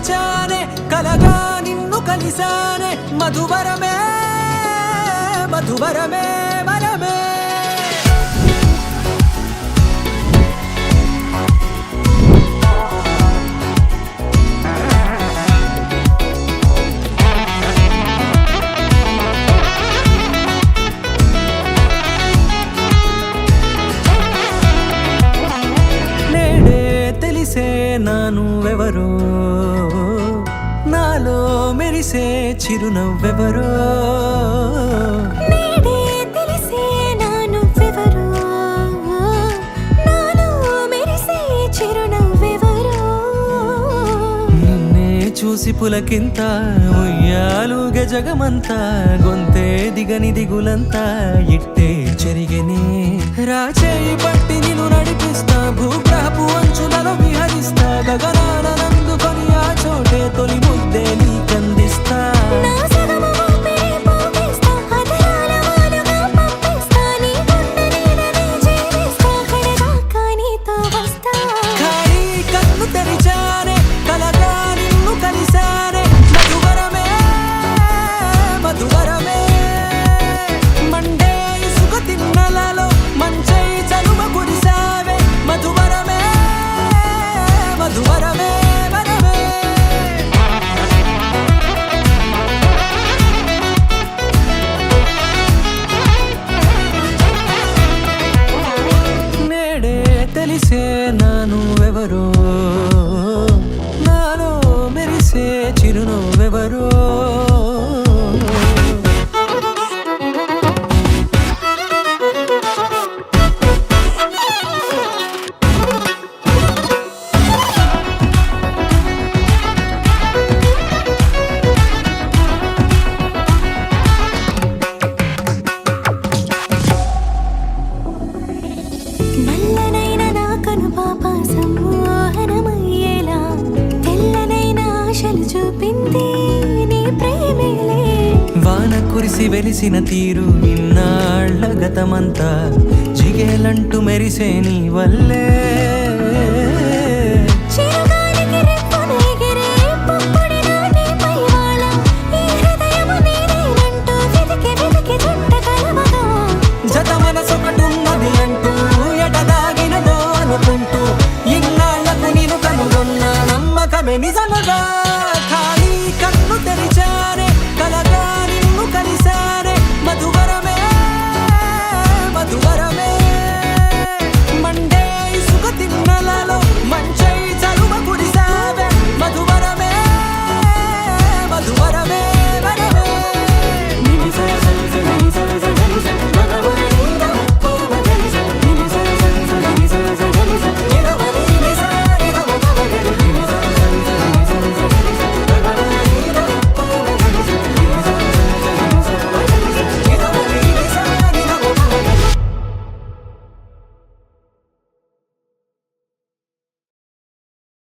మరిచానే కలగా నిన్ను కలిసానే మధువరమే మధువరమే వరమే తెలిసే నానువెవరో నాలో మెరిసే చిరునవ్వెవరో నేడే తెలిసే నానువెవరో నాలో మెరిసే చిరునవ్వెవరో నిన్నే చూసి పులకింత ఉయ్యాలుగ జగమంతా గొంతే దిగని దిగులంతా ఇట్టే చెరిగెనే రాచేయి పట్టి నిన్ను నడిపిస్తా భూగ్రహపు అంచులలో విహరిస్తా గగనాన నందుకొని ఆ చోటే తొలి ముద్దే నీకందిస్తా నా సగము ఊపిరి పోగిస్తా అదరాల వాలుగా పంపిస్తా నీ గుండె నీడనే జీవిస్తా కడదాకా నీతో వస్తా ఖాళీ కన్ను తెరిచానే కలగా నిన్ను కలిసానే మధువరమే మధువరమే మండే ఇసుక తిన్నలలో మంచై చలువ కురిసావే మధువరమే మధువరమే వరమే నేడే తెలిసే నానువెవరో నాలో మెరిసే చిరునవ్వెవరో నల్లనైన నా కనుపాప సమ్మోహనమయ్యేలా తెల్లనైన ఆశలు చూపింది నీ ప్రేమేలే వాన కురిసి వెలిసిన తీరు ఇన్నాళ్ల గతమంతా జిగేలంటూ మెరిసే నీ వల్లే